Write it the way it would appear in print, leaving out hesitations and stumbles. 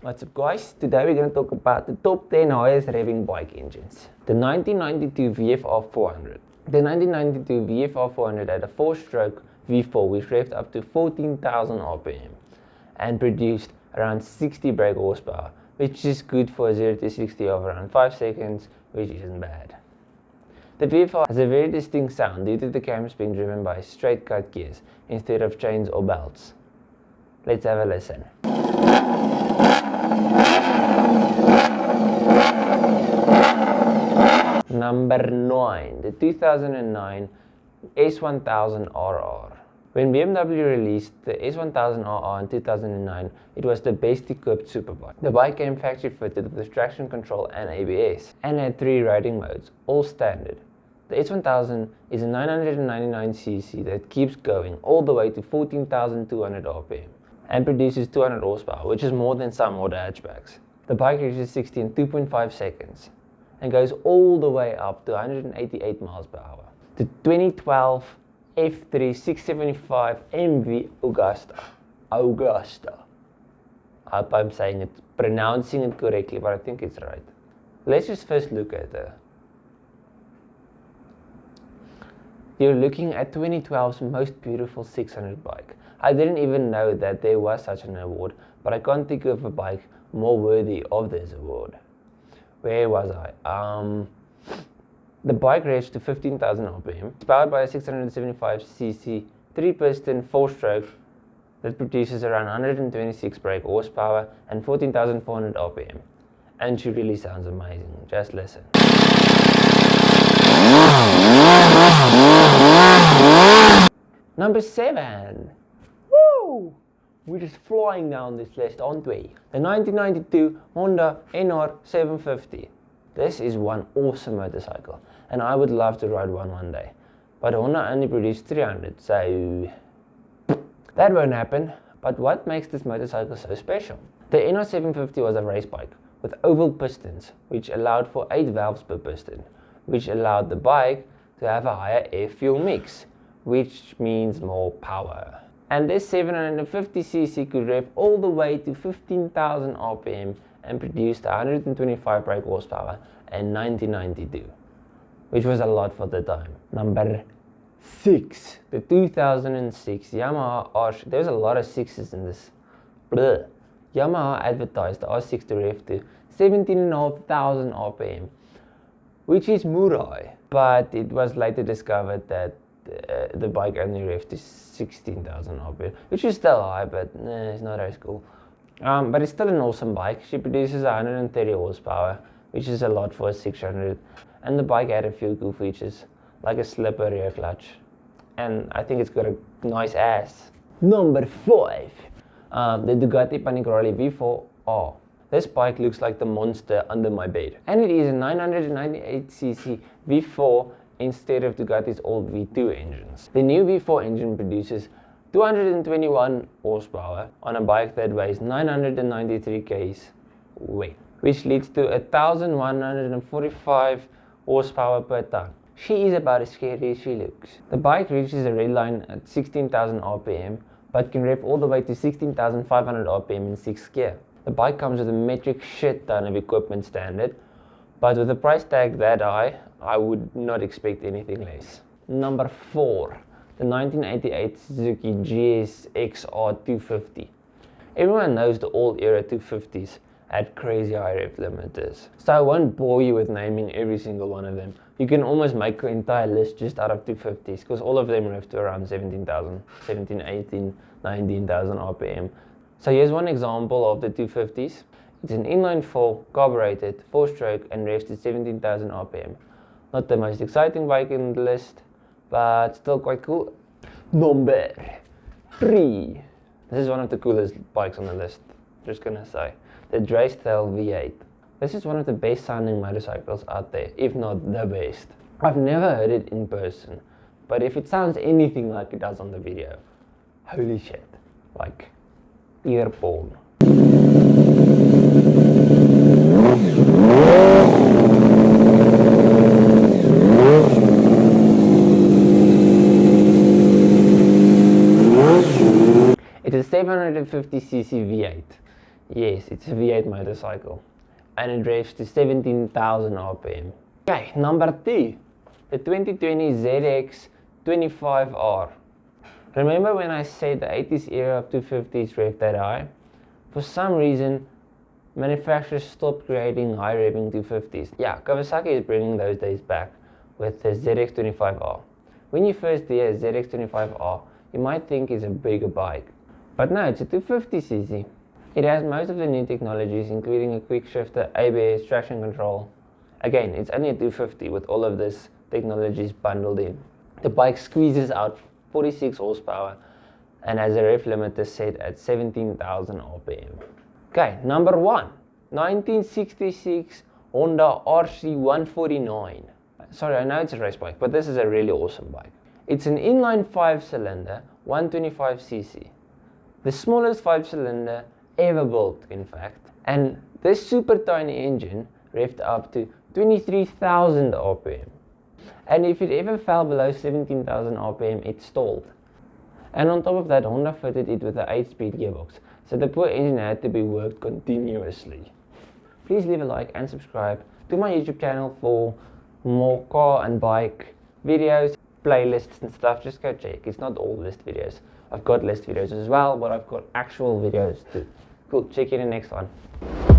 What's up guys, today we're going to talk about the top 10 highest revving bike engines. The 1992 VFR 400. The 1992 VFR 400 had a 4-stroke V4 which revved up to 14,000 RPM and produced around 60 brake horsepower, which is good for a 0 to 60 of around 5 seconds, which isn't bad. The VFR has a very distinct sound due to the cams being driven by straight cut gears instead of chains or belts. Let's have a listen. Number 9, the 2009 S1000RR. When BMW released the S1000RR in 2009, it was the best equipped superbike. The bike came factory fitted with traction control and ABS, and had 3 riding modes, all standard. The S1000 is a 999cc that keeps going all the way to 14,200 RPM and produces 200 horsepower, which is more than some older hatchbacks. The bike reaches 60 in 2.5 seconds and goes all the way up to 188 miles per hour. The 2012 F3 675 MV Augusta. I hope I'm pronouncing it correctly, but I think it's right. Let's just first look at her. You're looking at 2012's most beautiful 600 bike. I didn't even know that there was such an award, but I can't think of a bike more worthy of this award. Where was I? The bike revs to 15,000 RPM. It's powered by a 675cc 3-piston 4-stroke that produces around 126 brake horsepower and 14,400 RPM. And she really sounds amazing. Just listen. Number 7. Woo! We're just flying down this list, aren't we? The 1992 Honda NR750. This is one awesome motorcycle, and I would love to ride one day. But Honda only produced 300, so that won't happen. But what makes this motorcycle so special? The NR750 was a race bike with oval pistons, which allowed for 8 valves per piston, which allowed the bike to have a higher air-fuel mix, which means more power. And this 750cc could rev all the way to 15,000 RPM and produced 125 brake horsepower in 1992, which was a lot for the time. Number 6, the 2006 Yamaha R6. There's a lot of 6s in this. Yamaha advertised the R6 to rev to 17,500 RPM, which is Murai, but it was later discovered that the bike only revved to 16,000 RPM, which is still high, but it's not as cool. But it's still an awesome bike. She produces 130 horsepower, which is a lot for a 600. And the bike had a few cool features, like a slipper rear clutch. And I think it's got a nice ass. Number 5, the Ducati Panigale V4R. This bike looks like the monster under my bed. And it is a 998cc V4 instead of Ducati's old V2 engines. The new V4 engine produces 221 horsepower on a bike that weighs 993 kg weight, which leads to 1,145 horsepower per ton. She is about as scary as she looks. The bike reaches a red line at 16,000 RPM, but can rev all the way to 16,500 RPM in 6th gear. The bike comes with a metric shit ton of equipment standard, but with a price tag that high, I would not expect anything less. Number 4, the 1988 Suzuki GSX-R250. Everyone knows the old era 250s had crazy high rev limiters, so I won't bore you with naming every single one of them. You can almost make an entire list just out of 250s, because all of them rev to around 17,000, 17, 18, 19,000 RPM. So here's one example of the 250s. It's an inline 4 carbureted 4-stroke and revs to 17,000 RPM. Not the most exciting bike in the list, but still quite cool. Number 3. This is one of the coolest bikes on the list, just gonna say. The Drysdale V8. This is one of the best sounding motorcycles out there, if not the best. I've never heard it in person, but if it sounds anything like it does on the video, holy shit, like ear porn. It is 750cc V8. Yes, it's a V8 motorcycle. And it revs to 17,000 RPM. Okay, number 2. The 2020 ZX 25R. Remember when I said the 80s era of 250s revved that high? For some reason, manufacturers stopped creating high revving 250s. Yeah, Kawasaki is bringing those days back with the ZX25R. When you first hear ZX25R, you might think it's a bigger bike. But no, it's a 250cc. It has most of the new technologies, including a quick shifter, ABS, traction control. Again, it's only a 250 with all of this technologies bundled in. The bike squeezes out 46 horsepower and has a rev limiter set at 17,000 RPM. Okay, number 1, 1966 Honda RC149. Sorry, I know it's a race bike, but this is a really awesome bike. It's an inline 5-cylinder, 125cc. The smallest 5-cylinder ever built, in fact. And this super tiny engine revved up to 23,000 RPM. And if it ever fell below 17,000 RPM, it stalled. And on top of that, Honda fitted it with an 8-speed gearbox, so the poor engine had to be worked continuously. Please leave a like and subscribe to my YouTube channel for more car and bike videos, playlists and stuff. Just go check. It's not all list videos. I've got list videos as well, but I've got actual videos too. Cool, check you in the next one.